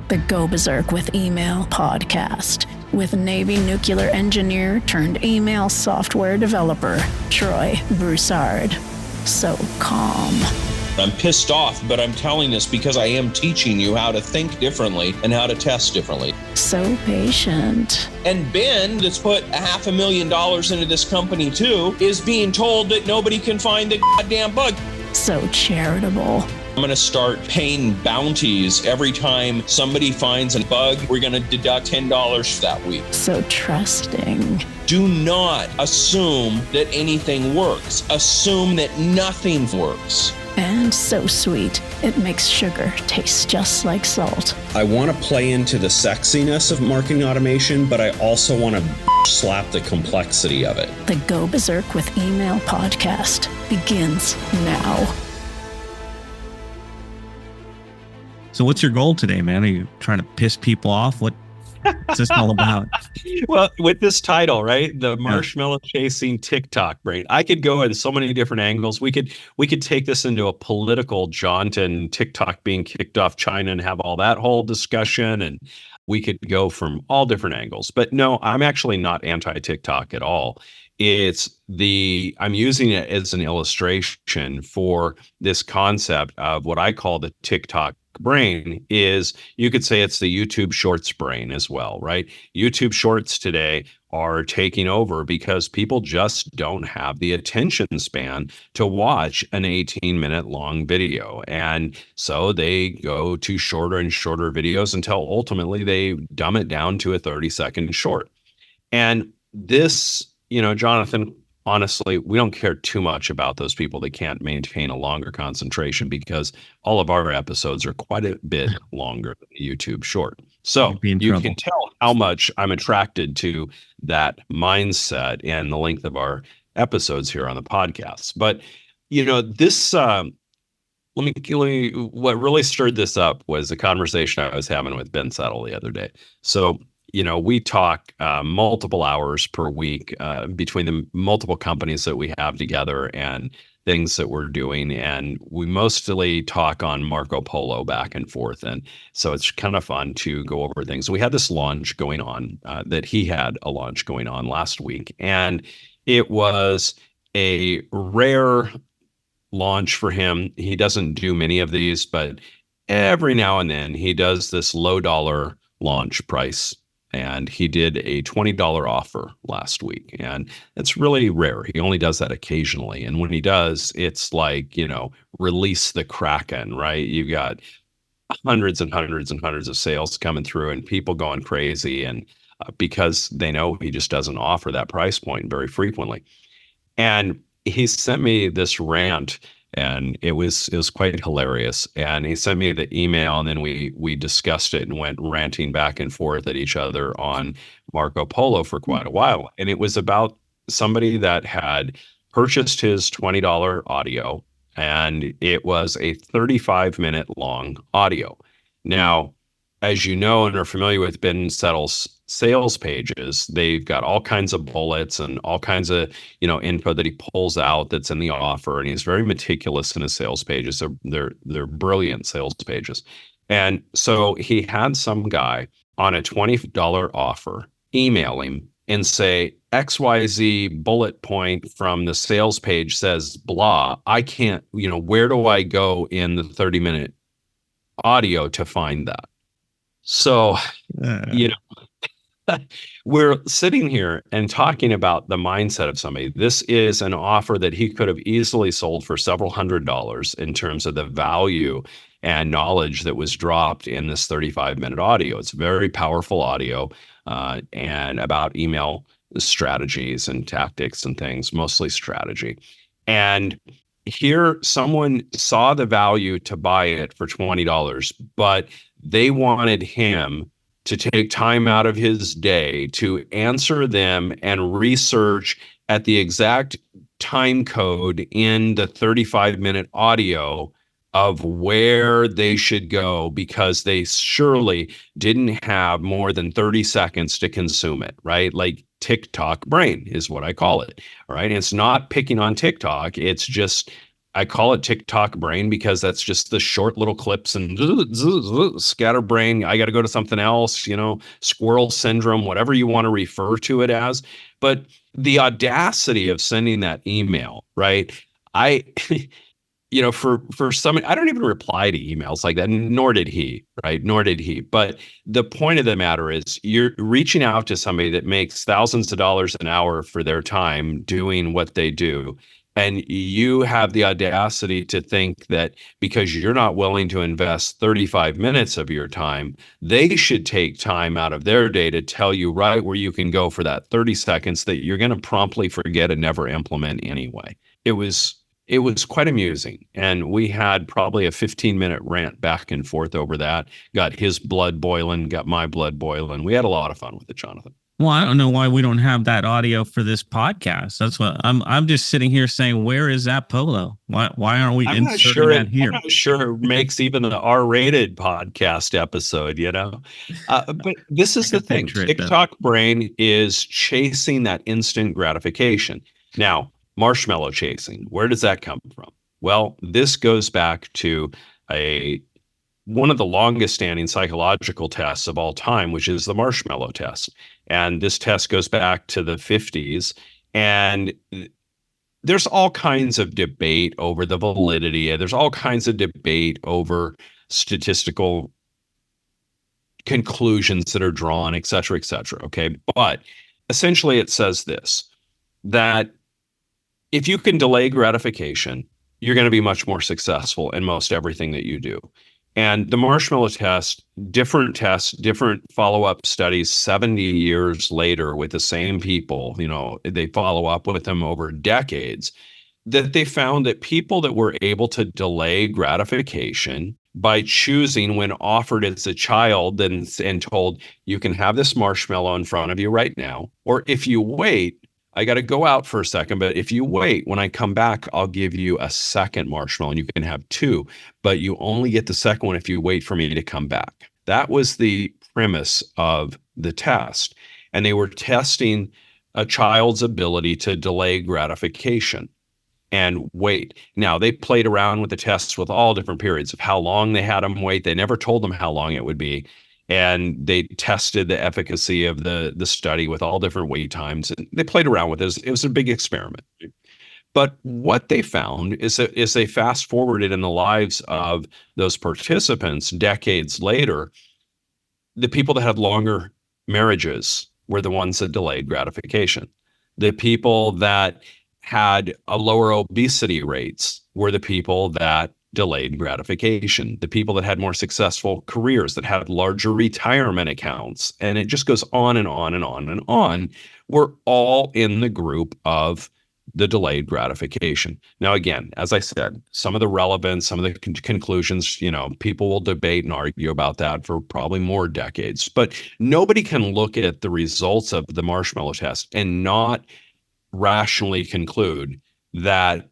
the Go Berserk with Email podcast with Navy nuclear engineer turned email software developer, Troy Broussard. So calm. I'm pissed off, but I'm telling this because I am teaching you how to think differently and how to test differently. So patient. And Ben, that's put $500,000 into this company too, is being told that nobody can find the goddamn bug. So charitable. I'm going to start paying bounties every time somebody finds a bug. We're going to deduct $10 for that week. So trusting. Do not assume that anything works. Assume that nothing works. And so sweet, it makes sugar taste just like salt. I want to play into the sexiness of marketing automation, but I also want to slap the complexity of it. The Go Berserk with Email podcast begins now. So what's your goal today, man? Are you trying to piss people off? What's this all about? Well, with this title, right? The marshmallow chasing TikTok brain. I could go in so many different angles. We could take this into a political jaunt and TikTok being kicked off China and have all that whole discussion. And we could go from all different angles. But no, I'm actually not anti-TikTok at all. I'm using it as an illustration for this concept of what I call the TikTok brain. Is you could say it's the YouTube Shorts brain as well, right? YouTube Shorts today are taking over because people just don't have the attention span to watch an 18-minute long video. And so they go to shorter and shorter videos until ultimately they dumb it down to a 30-second short. And this, Jonathan, honestly, we don't care too much about those people that can't maintain a longer concentration because all of our episodes are quite a bit longer than the YouTube short. So you can tell how much I'm attracted to that mindset and the length of our episodes here on the podcast. But, this, what really stirred this up was a conversation I was having with Ben Settle the other day. So, we talk multiple hours per week between the multiple companies that we have together and things that we're doing. And we mostly talk on Marco Polo back and forth. And so it's kind of fun to go over things. We had this launch going on that he had a launch going on last week. And it was a rare launch for him. He doesn't do many of these, but every now and then he does this low dollar launch price. And he did a $20 offer last week. And it's really rare. He only does that occasionally. And when he does, it's like, release the Kraken, right? You've got hundreds and hundreds and hundreds of sales coming through and people going crazy. And because they know he just doesn't offer that price point very frequently. And he sent me this rant. And it was quite hilarious. And he sent me the email, and then we discussed it and went ranting back and forth at each other on Marco Polo for quite a while. And it was about somebody that had purchased his $20 audio, and it was a 35-minute long audio. Now, as you know and are familiar with Ben Settle's sales pages, they've got all kinds of bullets and all kinds of info that he pulls out that's in the offer, and he's very meticulous in his sales pages. They're brilliant sales pages. And so he had some guy on a $20 offer email him and say, XYZ bullet point from the sales page says blah. I can't, where do I go in the 30-minute audio to find that? So, we're sitting here and talking about the mindset of somebody. This is an offer that he could have easily sold for several $100s in terms of the value and knowledge that was dropped in this 35-minute audio. It's very powerful audio and about email strategies and tactics and things, mostly strategy. And here someone saw the value to buy it for $20, but they wanted him to take time out of his day to answer them and research at the exact time code in the 35-minute audio of where they should go, because they surely didn't have more than 30 seconds to consume it, right? Like TikTok brain is what I call it, all right? And it's not picking on TikTok. It's just I call it TikTok brain because that's just the short little clips and scatterbrain. I got to go to something else, squirrel syndrome, whatever you want to refer to it as. But the audacity of sending that email, right? For some, I don't even reply to emails like that, nor did he, right? Nor did he. But the point of the matter is you're reaching out to somebody that makes thousands of dollars an hour for their time doing what they do. And you have the audacity to think that because you're not willing to invest 35 minutes of your time, they should take time out of their day to tell you right where you can go for that 30 seconds that you're going to promptly forget and never implement anyway. It was quite amusing. And we had probably a 15-minute rant back and forth over that. Got his blood boiling, got my blood boiling. We had a lot of fun with it, Jonathan. Well, I don't know why we don't have that audio for this podcast. That's what I'm just sitting here saying, where is that polo? Why aren't we inserting that here? I'm not sure it makes even the R-rated podcast episode, But this is the thing. TikTok brain is chasing that instant gratification. Now, marshmallow chasing, where does that come from? Well, this goes back to one of the longest standing psychological tests of all time, which is the marshmallow test. And this test goes back to the 50s. And there's all kinds of debate over the validity. There's all kinds of debate over statistical conclusions that are drawn, et cetera, et cetera. Okay. But essentially it says this, that if you can delay gratification, you're going to be much more successful in most everything that you do. And the marshmallow test, different tests, different follow-up studies 70 years later with the same people, they follow up with them over decades, that they found that people that were able to delay gratification by choosing when offered as a child and told, you can have this marshmallow in front of you right now, or if you wait, I got to go out for a second, but if you wait, when I come back, I'll give you a second marshmallow and you can have two, but you only get the second one if you wait for me to come back. That was the premise of the test. And they were testing a child's ability to delay gratification and wait. Now, they played around with the tests with all different periods of how long they had them wait. They never told them how long it would be. And they tested the efficacy of the study with all different wait times. And they played around with this. It was a big experiment. But what they found is that as they fast forwarded in the lives of those participants decades later, the people that had longer marriages were the ones that delayed gratification. The people that had a lower obesity rates were the people that delayed gratification. The people that had more successful careers, that had larger retirement accounts, and it just goes on and on and on and on, were all in the group of the delayed gratification. Now, again, as I said, some of the relevance, some of the conclusions, people will debate and argue about that for probably more decades, but nobody can look at the results of the marshmallow test and not rationally conclude that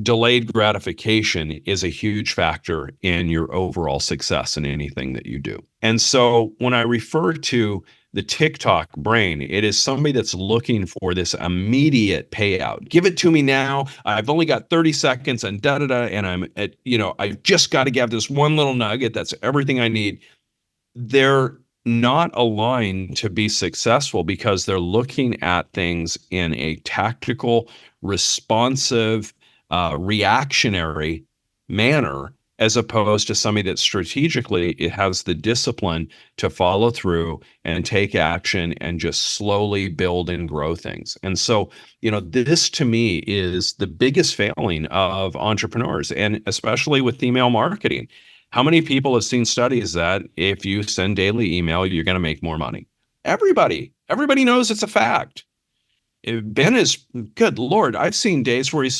delayed gratification is a huge factor in your overall success in anything that you do. And so when I refer to the TikTok brain, it is somebody that's looking for this immediate payout. Give it to me now. I've only got 30 seconds and and I'm at, I've just got to get this one little nugget. That's everything I need. They're not aligned to be successful because they're looking at things in a tactical, responsive, reactionary manner, as opposed to somebody that strategically it has the discipline to follow through and take action and just slowly build and grow things. And so, this to me is the biggest failing of entrepreneurs, and especially with email marketing. How many people have seen studies that if you send daily email, you're going to make more money? Everybody knows it's a fact. Ben is, good Lord, I've seen days where he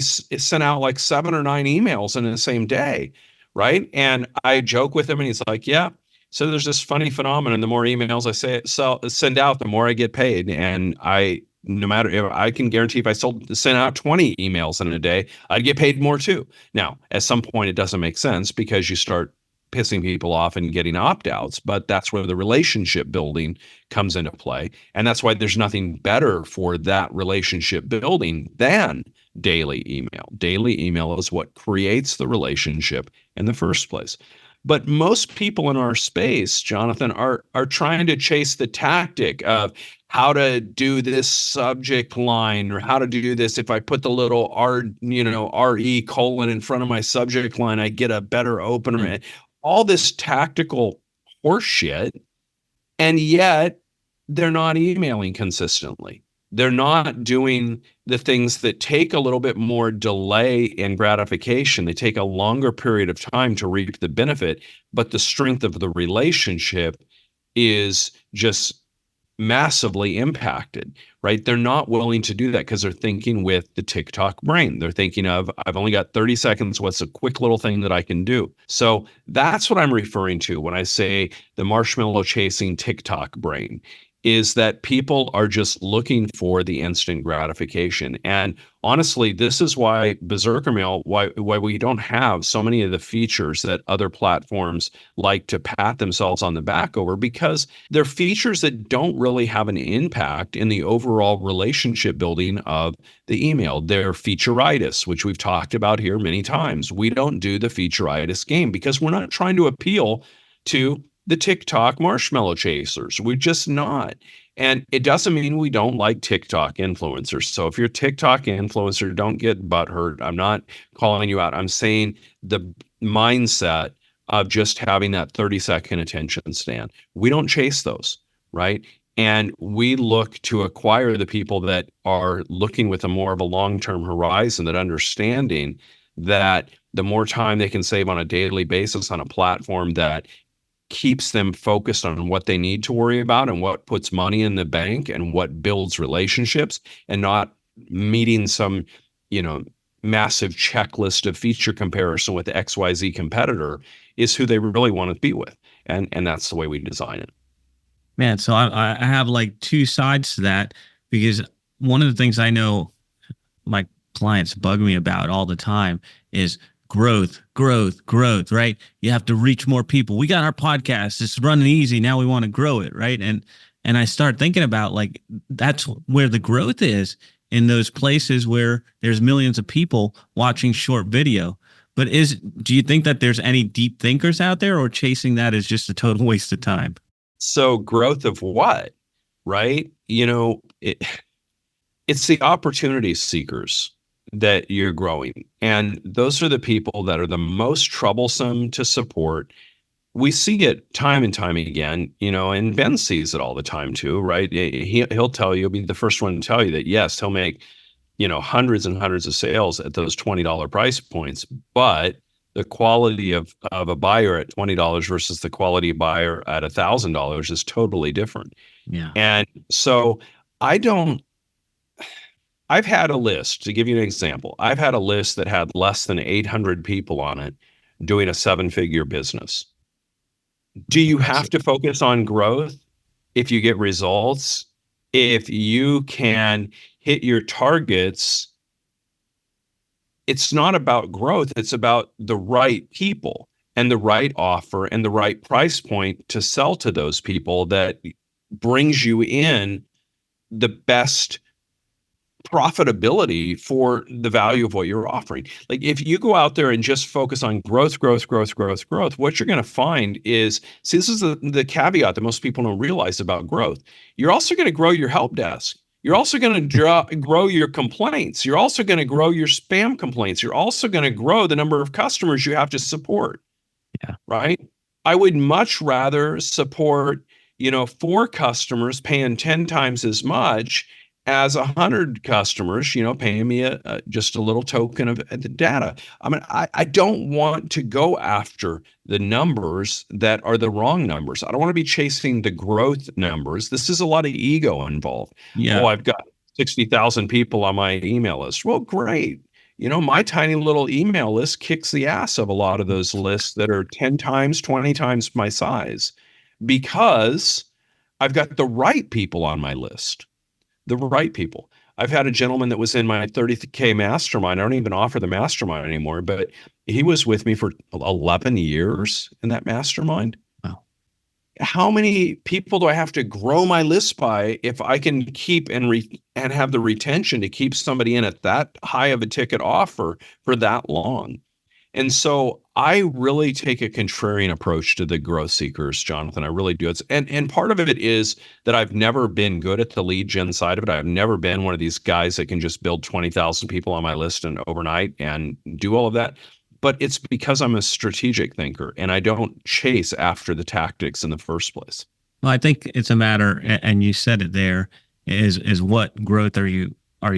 sent out like 7 or 9 emails in the same day, right? And I joke with him and he's like, yeah. So there's this funny phenomenon. The more emails I send out, the more I get paid. And no matter if I can guarantee if I send out 20 emails in a day, I'd get paid more too. Now, at some point, it doesn't make sense because you start pissing people off and getting opt-outs, but that's where the relationship building comes into play. And that's why there's nothing better for that relationship building than daily email. Daily email is what creates the relationship in the first place. But most people in our space, Jonathan, are trying to chase the tactic of how to do this subject line, or how to do this. If I put the little RE colon in front of my subject line, I get a better opener. All this tactical horseshit. And yet they're not emailing consistently. They're not doing the things that take a little bit more delay and gratification. They take a longer period of time to reap the benefit, but the strength of the relationship is just massively impacted, right? They're not willing to do that because they're thinking with the TikTok brain. They're thinking of, I've only got 30 seconds. What's a quick little thing that I can do? So that's what I'm referring to when I say the marshmallow chasing TikTok brain, is that people are just looking for the instant gratification. And honestly, this is why Berserker Mail, why we don't have so many of the features that other platforms like to pat themselves on the back over, because they're features that don't really have an impact in the overall relationship building of the email. They're featureitis, which we've talked about here many times. We don't do the featureitis game because we're not trying to appeal to the TikTok marshmallow chasers. We're just not. And it doesn't mean we don't like TikTok influencers. So if you're a TikTok influencer, don't get butthurt. I'm not calling you out. I'm saying the mindset of just having that 30-second attention span. We don't chase those, right? And we look to acquire the people that are looking with a more of a long-term horizon, that understanding that the more time they can save on a daily basis on a platform that keeps them focused on what they need to worry about and what puts money in the bank and what builds relationships, and not meeting some, massive checklist of feature comparison with the XYZ competitor, is who they really want to be with. And that's the way we design it. Man, so I have like two sides to that, because one of the things I know my clients bug me about all the time is growth, right? You have to reach more people. We got our podcast, it's running easy. Now we want to grow it, right? And I start thinking about, like, that's where the growth is, in those places where there's millions of people watching short video. But do you think that there's any deep thinkers out there, or chasing that is just a total waste of time? So growth of what, right? It's the opportunity seekers that you're growing. And those are the people that are the most troublesome to support. We see it time and time again, and Ben sees it all the time too, right? He'll tell you, he'll be the first one to tell you that, yes, he'll make, hundreds and hundreds of sales at those $20 price points, but the quality of a buyer at $20 versus the quality of buyer at $1,000 is totally different. Yeah. And so I've had a list, to give you an example. I've had a list that had less than 800 people on it doing a 7-figure business. Do you have to focus on growth if you get results? If you can hit your targets, it's not about growth. It's about the right people and the right offer and the right price point to sell to those people that brings you in the best profitability for the value of what you're offering. Like, if you go out there and just focus on growth, what you're going to find is, see, this is the caveat that most people don't realize about growth. You're also going to grow your help desk. You're also going to grow your complaints. You're also going to grow your spam complaints. You're also going to grow the number of customers you have to support. Yeah. Right. I would much rather support, 4 customers paying 10 times as much as 100 customers, paying me just a little token of the data. I mean, I don't want to go after the numbers that are the wrong numbers. I don't want to be chasing the growth numbers. This is a lot of ego involved. Yeah. Oh, I've got 60,000 people on my email list. Well, great. My tiny little email list kicks the ass of a lot of those lists that are 10 times, 20 times my size, because I've got the right people on my list. The right people. I've had a gentleman that was in my 30K mastermind. I don't even offer the mastermind anymore, but he was with me for 11 years in that mastermind. Wow. how many people do I have to grow my list by if I can keep and have the retention to keep somebody in at that high of a ticket offer for that long? And so I really take a contrarian approach to the growth seekers, Jonathan. I really do. And part of it is that I've never been good at the lead gen side of it. I've never been one of these guys that can just build 20,000 people on my list and overnight and do all of that. But it's because I'm a strategic thinker and I don't chase after the tactics in the first place. Well, I think it's a matter, and you said it there, is what growth are you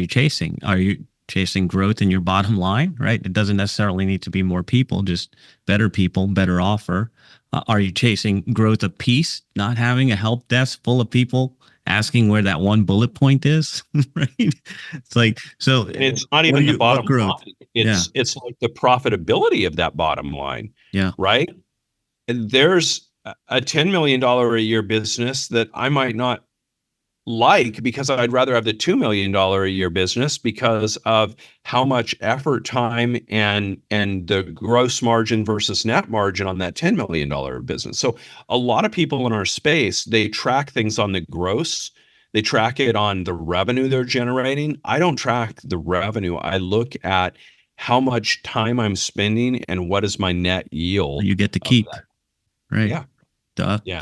chasing? Are you chasing growth in your bottom line, right? It doesn't necessarily need to be more people, just better people, better offer. Are you chasing growth of peace, not having a help desk full of people asking where that one bullet point is, right? It's like, so and it's not even the bottom line. It's like the profitability of that bottom line. Yeah. Right. And there's a $10 million a year business that I might not like because I'd rather have the $2 million a year business because of how much effort, time, and the gross margin versus net margin on that $10 million business. So a lot of people in our space, they track things on the gross. They track it on the revenue they're generating. I don't track the revenue. I look at how much time I'm spending and what is my net yield. You get to keep, right? Yeah. Duh. Yeah.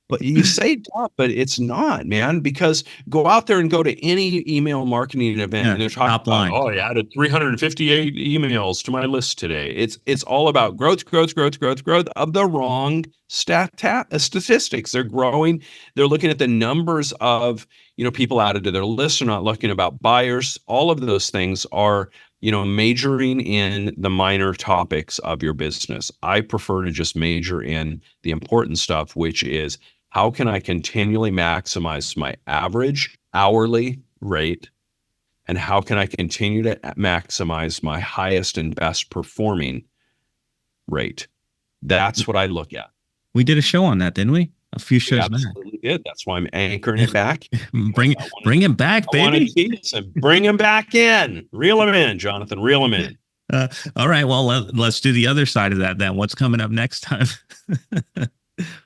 But you say duh, but it's not, man, because go out there and go to any email marketing event and they're talking about, oh, I added 358 emails to my list today. It's all about growth of the wrong statistics. They're growing. They're looking at the numbers of, people added to their list. They're not looking about buyers. All of those things are, majoring in the minor topics of your business. I prefer to just major in the important stuff, which is, how can I continually maximize my average hourly rate? And how can I continue to maximize my highest and best performing rate? That's what I look at. We did a show on that, didn't we? A few shows back. Absolutely did. That's why I'm anchoring it back. Bring him back, baby. I want to tease him. Bring him back in. Reel him in, Jonathan. Reel him in. All right. Well, let's do the other side of that then. What's coming up next time?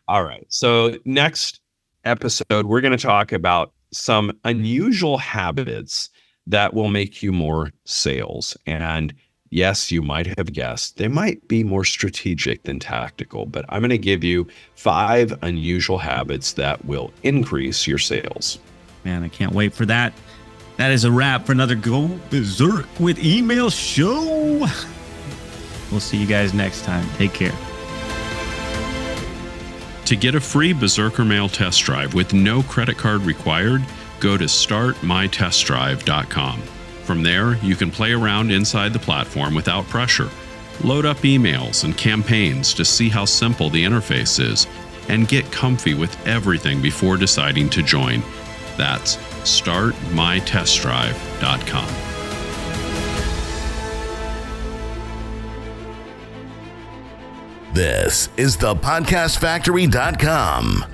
All right. So next episode, we're going to talk about some unusual habits that will make you more sales. And yes, you might have guessed, they might be more strategic than tactical, but I'm going to give you 5 unusual habits that will increase your sales. Man, I can't wait for that. That is a wrap for another Go Berserk with Email show. We'll see you guys next time. Take care. To get a free Berserker Mail test drive with no credit card required, go to startmytestdrive.com. From there, you can play around inside the platform without pressure. Load up emails and campaigns to see how simple the interface is, and get comfy with everything before deciding to join. That's startmytestdrive.com. This is thepodcastfactory.com.